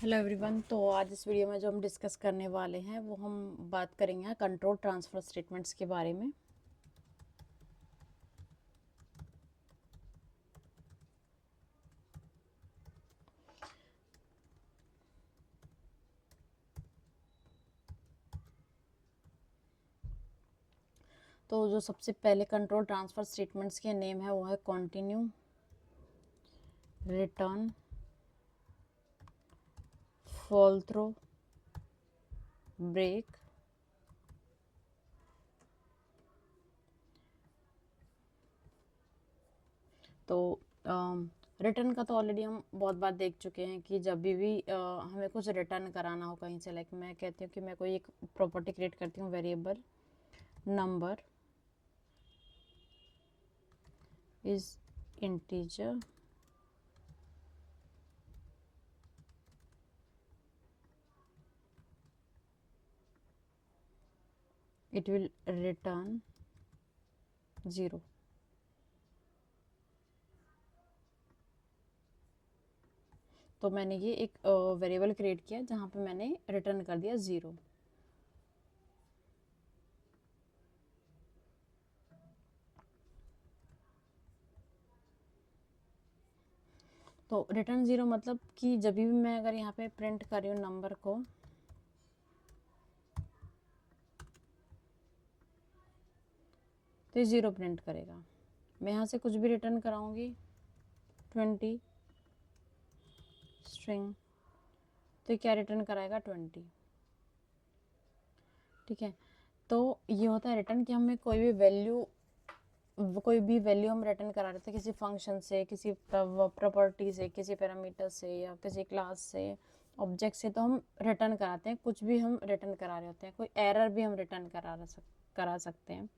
Hello everyone. तो आज इस वीडियो में जो हम डिस्कस करने वाले हैं वो हम बात करेंगे कंट्रोल ट्रांसफ़र स्टेटमेंट्स के बारे में। तो जो सबसे पहले कंट्रोल ट्रांसफ़र स्टेटमेंट्स के नेम है वो है continue, return, fall through, break, तो रिटर्न का तो ऑलरेडी हम बहुत बार देख चुके हैं कि जब भी हमें कुछ रिटर्न कराना हो कहीं से, लाइक मैं कहती हूँ कि मैं कोई एक प्रॉपर्टी क्रिएट करती हूँ, variable number is integer, it will return 0। तो मैंने ये एक वेरिएबल क्रिएट किया जहाँ पे मैंने रिटर्न कर दिया 0। तो रिटर्न 0 मतलब कि जब भी मैं अगर यहाँ पे प्रिंट कर रही हूँ नंबर को, तो ये 0 प्रिंट करेगा। मैं यहाँ से कुछ भी रिटर्न कराऊंगी 20 स्ट्रिंग, तो ये क्या रिटर्न कराएगा 20। ठीक है, तो ये होता है रिटर्न कि हमें कोई भी वैल्यू हम रिटर्न करा रहे थे किसी फंक्शन से, किसी प्रॉपर्टी से, किसी पैरामीटर से या किसी क्लास से, ऑब्जेक्ट से, तो हम रिटर्न कराते हैं। कुछ भी हम रिटर्न करा रहे होते हैं, कोई एरर भी हम रिटर्न करा सकते हैं।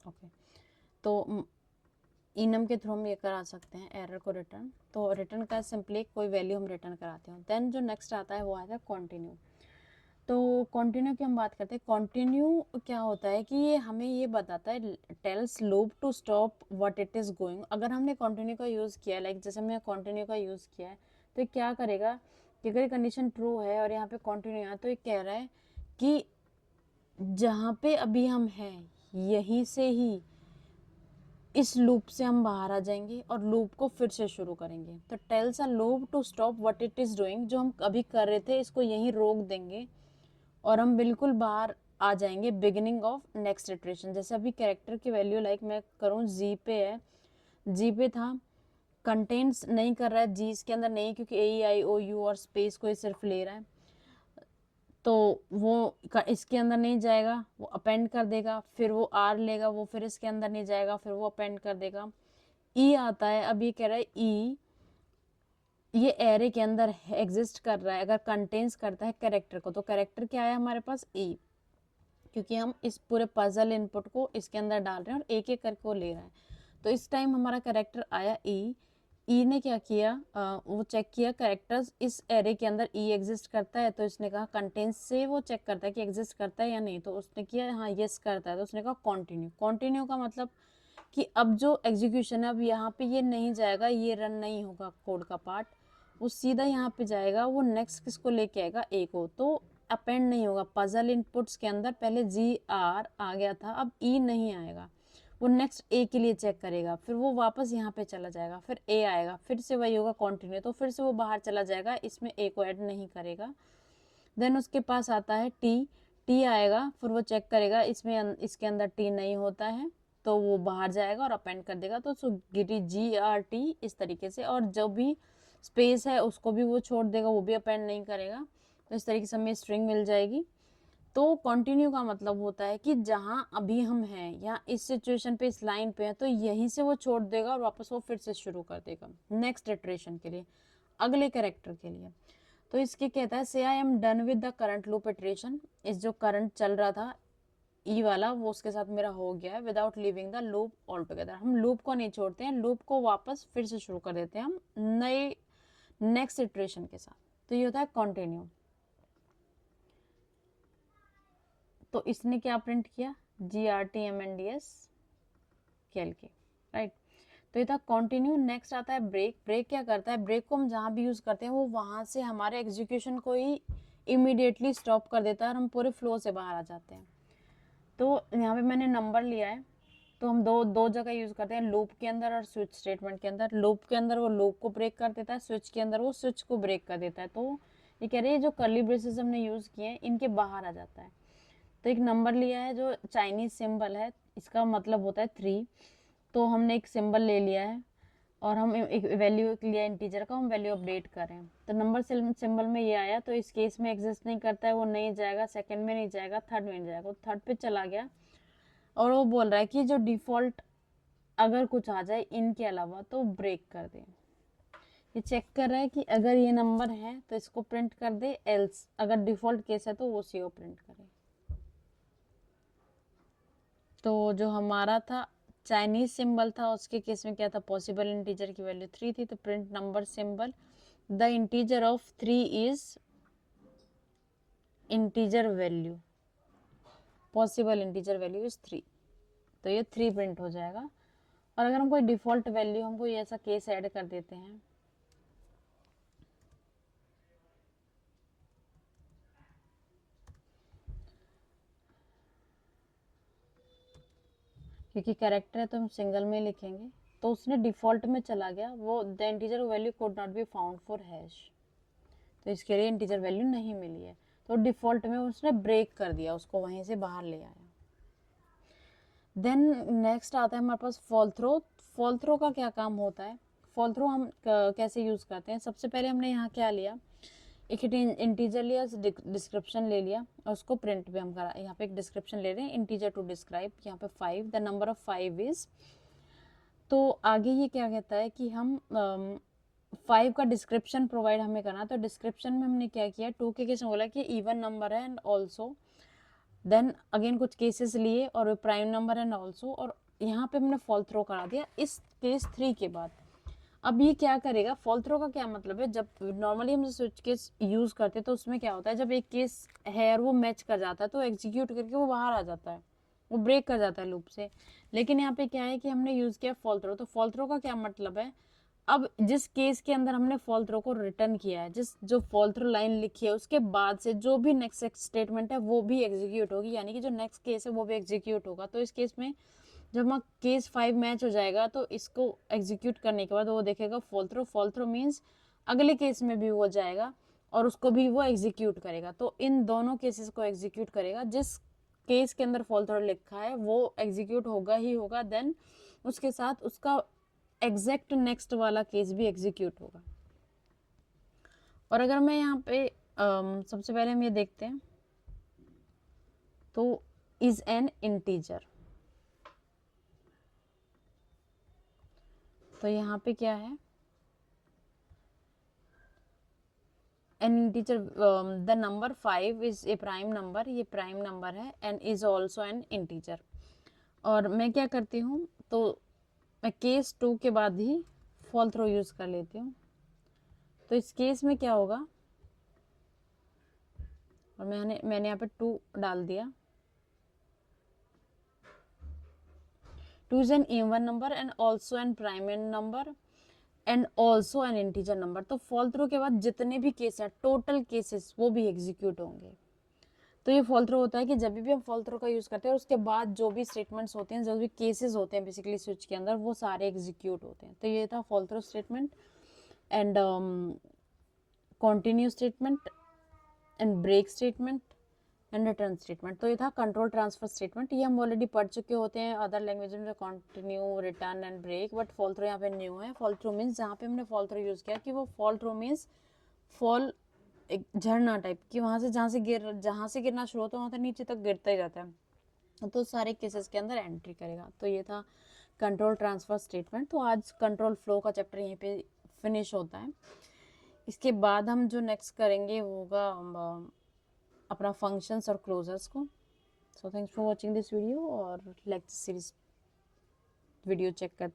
ओके, तो इनम के थ्रू हम ये करा सकते हैं एरर को रिटर्न। तो रिटर्न का सिंपली कोई वैल्यू हम रिटर्न कराते हैं। देन जो नेक्स्ट आता है वो आता है कंटिन्यू। तो कंटिन्यू की हम बात करते हैं। कंटिन्यू क्या होता है कि ये हमें ये बताता है, tells loop to stop what it is going. अगर हमने कंटिन्यू का यूज़ किया, लाइक जैसे हमने कंटिन्यू का यूज़ किया है, तो ये क्या करेगा कि अगर कंडीशन ट्रू है और यहाँ पे कंटिन्यू है, तो ये कह रहा है कि जहाँ पे अभी हम हैं यहीं से ही इस लूप से हम बाहर आ जाएंगे और लूप को फिर से शुरू करेंगे। तो tells a loop to stop what it is doing, जो हम अभी कर रहे थे इसको यहीं रोक देंगे और हम बिल्कुल बाहर आ जाएंगे बिगिनिंग ऑफ नेक्स्ट इटरेशन। जैसे अभी कैरेक्टर की वैल्यू लाइक मैं करूँ जी पे है, जी पे था, कंटेंट्स नहीं कर रहा है, जी इसके अंदर नहीं, क्योंकि ए आई ओ यू और स्पेस को ही सिर्फ ले रहा है, तो वो इसके अंदर नहीं जाएगा, वो अपेंड कर देगा। फिर वो आर लेगा, वो फिर इसके अंदर नहीं जाएगा, फिर वो अपेंड कर देगा। ई आता है, अब ये कह रहा है ई ये एरे के अंदर एग्जिस्ट कर रहा है अगर कंटेन्स करता है कैरेक्टर को। तो कैरेक्टर क्या है हमारे पास ई, क्योंकि हम इस पूरे पजल इनपुट को इसके अंदर डाल रहे हैं और एक एक करके वो ले रहा है। तो इस टाइम हमारा कैरेक्टर आया ई ने क्या किया, वो चेक किया कैरेक्टर्स इस एरे के अंदर ई एग्जिस्ट करता है, तो इसने कहा कंटेंट्स से वो चेक करता है कि एग्जिस्ट करता है या नहीं, तो उसने किया हाँ यस करता है, तो उसने कहा कंटिन्यू। कंटिन्यू का मतलब कि अब जो एग्जीक्यूशन है, अब यहाँ पे ये नहीं जाएगा, ये रन नहीं होगा कोड का पार्ट, वो सीधा यहाँ पे जाएगा, वो नेक्स्ट किसको लेके आएगा, ए को। तो अपेंड नहीं होगा। पजल इनपुट्स के अंदर पहले जी आर आ गया था, अब ई नहीं आएगा, वो नेक्स्ट ए के लिए चेक करेगा, फिर वो वापस यहाँ पे चला जाएगा, फिर ए आएगा, फिर से वही होगा कंटिन्यू, तो फिर से वो बाहर चला जाएगा, इसमें ए को ऐड नहीं करेगा। देन उसके पास आता है टी आएगा, फिर वो चेक करेगा इसमें इसके अंदर टी नहीं होता है, तो वो बाहर जाएगा और अपेंड कर देगा। तो सो गिरी जी आर टी इस तरीके से, और जो भी स्पेस है उसको भी वो छोड़ देगा, वो भी अपेंड नहीं करेगा। तो इस तरीके से हमें स्ट्रिंग मिल जाएगी। तो कंटिन्यू का मतलब होता है कि जहाँ अभी हम हैं या इस सिचुएशन पे, इस लाइन पे हैं, तो यहीं से वो छोड़ देगा और वापस वो फिर से शुरू कर देगा नेक्स्ट इटरेशन के लिए, अगले कैरेक्टर के लिए। तो इसके कहता है से I am done with the current loop iteration, इस जो करंट चल रहा था ई वाला वो उसके साथ मेरा हो गया है, without leaving the loop all together. हम लूप को नहीं छोड़ते हैं, लूप को वापस फिर से शुरू कर देते हैं हम नए नेक्स्ट इटरेशन के साथ। तो ये होता है कंटिन्यू। तो इसने क्या प्रिंट किया, GRTMNDS KLK, राइट। तो ये था कंटिन्यू। नेक्स्ट आता है ब्रेक। ब्रेक क्या करता है, ब्रेक को हम जहाँ भी यूज करते हैं वो वहां से हमारे एग्जीक्यूशन को ही इमीडिएटली स्टॉप कर देता है और हम पूरे फ्लो से बाहर आ जाते हैं। तो यहाँ पे मैंने नंबर लिया है, तो हम दो जगह यूज करते हैं, लूप के अंदर और स्विच स्टेटमेंट के अंदर। लूप के अंदर वो लूप को ब्रेक कर देता है, स्विच के अंदर वो स्विच को ब्रेक कर देता है। तो ये कह रहे हैं जो कर्ली ब्रेसेस हमने यूज किए हैं इनके बाहर आ जाता है। तो एक नंबर लिया है जो चाइनीज सिंबल है, इसका मतलब होता है 3। तो हमने एक सिंबल ले लिया है और हम एक वैल्यू लिया इंटीजर का, हम वैल्यू अपडेट करें। तो नंबर सिंबल में ये आया, तो इस केस में एग्जिस्ट नहीं करता है, वो नहीं जाएगा, सेकंड में नहीं जाएगा, थर्ड में नहीं जाएगा, वो थर्ड पे चला गया। और वो बोल रहा है कि जो डिफॉल्ट अगर कुछ आ जाए इनके अलावा तो ब्रेक कर दे। ये चेक कर रहा है कि अगर ये नंबर है तो इसको प्रिंट कर दे, एल्स अगर डिफॉल्ट केस है तो वो सी प्रिंट करे। तो जो हमारा था चाइनीज सिंबल था उसके केस में क्या था, पॉसिबल इंटीजर की वैल्यू 3 थी, तो print number symbol the integer of 3 is integer value, possible integer value is 3। तो ये 3 प्रिंट हो जाएगा। और अगर हम कोई डिफॉल्ट वैल्यू, हम कोई ऐसा केस ऐड कर देते हैं, क्योंकि कैरेक्टर है तो हम सिंगल में लिखेंगे, तो उसने डिफॉल्ट में चला गया, वो the integer value could not be found for hash, तो इसके लिए इंटीजर वैल्यू नहीं मिली है। तो डिफॉल्ट में उसने ब्रेक कर दिया, उसको वहीं से बाहर ले आया। देन नेक्स्ट आता है हमारे पास फॉल थ्रो। फॉल थ्रो का क्या काम होता है, फॉल थ्रो हम कैसे यूज करते हैं। सबसे पहले हमने यहाँ क्या लिया, एक इंटीजर लिया, डिस्क्रिप्शन ले लिया और उसको प्रिंट पे हम करा। यहाँ पे एक डिस्क्रिप्शन ले रहे हैं, इंटीजर टू डिस्क्राइब, यहाँ पे 5, द नंबर ऑफ 5 इज। तो आगे ये क्या कहता है कि हम 5 का डिस्क्रिप्शन प्रोवाइड हमें करना। तो डिस्क्रिप्शन में हमने क्या किया, 2 के केस में बोला कि इवन नंबर है एंड ऑल्सो, देन अगेन कुछ केसेस लिए और प्राइम नंबर एंड ऑल्सो, और यहाँ पे हमने फॉल थ्रो करा दिया इस केस 3 के बाद। अब ये क्या करेगा, फॉल थ्रो का क्या मतलब है, जब नॉर्मली हम स्विच केस यूज करते हैं तो उसमें क्या होता है, जब एक केस है और वो मैच कर जाता है तो एग्जीक्यूट करके वो बाहर आ जाता है, वो ब्रेक कर जाता है लूप से। लेकिन यहाँ पे क्या है कि हमने यूज किया फॉल थ्रो। तो फॉल थ्रो का क्या मतलब है, अब जिस केस के अंदर हमने फॉल थ्रो को रिटर्न किया है, जिस जो फॉल थ्रो लाइन लिखी है उसके बाद से जो भी नेक्स्ट स्टेटमेंट है वो भी एग्जीक्यूट होगी, यानी कि जो नेक्स्ट केस है वो भी एग्जीक्यूट होगा। तो इस केस में जब हम केस 5 मैच हो जाएगा तो इसको एग्जीक्यूट करने के बाद वो देखेगा fall through. Fall through means अगले केस में भी वो जाएगा और उसको भी वो एग्जीक्यूट करेगा। तो इन दोनों केसेस को एग्जीक्यूट करेगा, जिस केस के अंदर फॉल थ्रो लिखा है वो एग्जीक्यूट होगा ही होगा, देन उसके साथ उसका एग्जैक्ट नेक्स्ट वाला केस भी एग्जीक्यूट होगा। और अगर मैं यहाँ पे सबसे पहले हम ये देखते हैं, तो इज एन इंटीजर, तो यहाँ पे क्या है, N integer, the number 5 is a prime number, ये प्राइम नंबर है, and is also an integer. और मैं क्या करती हूँ, तो मैं केस 2 के बाद ही फॉल थ्रो यूज कर लेती हूँ। तो इस केस में क्या होगा, और मैंने यहाँ पे 2 डाल दिया, 2 is an even number and also an prime number and also an integer number। तो फॉल थ्रो के बाद जितने भी केस हैं, टोटल केसेस, वो भी एग्जीक्यूट होंगे। तो ये फॉल थ्रो होता है कि जब भी हम फॉल थ्रो का यूज करते हैं उसके बाद जो भी स्टेटमेंट्स होते हैं, जो भी केसेस होते हैं बेसिकली स्विच के अंदर, वो सारे एग्जीक्यूट होते हैं। तो ये था fall through statement and continue statement and break statement and return statement. तो ये था कंट्रोल ट्रांसफर स्टेटमेंट, ये हम ऑलरेडी पढ़ चुके होते हैं अदर लैंग्वेज में, continue, return and break. But fall through यहाँ पे न्यू है। फॉल थ्रो मीन्स जहाँ पे हमने फॉल थ्रो यूज किया, कि वो फॉल थ्रो मीन्स फॉल एक झरना टाइप की, वहां से जहाँ से गिरना शुरू होता है वहां तक नीचे तक गिरता ही जाता है, तो सारे केसेस के अंदर एंट्री करेगा। तो ये था कंट्रोल ट्रांसफर स्टेटमेंट। तो आज कंट्रोल फ्लो का चैप्टर यहीं पे फिनिश होता है। इसके बाद हम जो नेक्स्ट करेंगे होगा अपना फंक्शंस और क्लोजर्स को। So thanks for watching this video, और लेक्चर सीरीज वीडियो चेक करते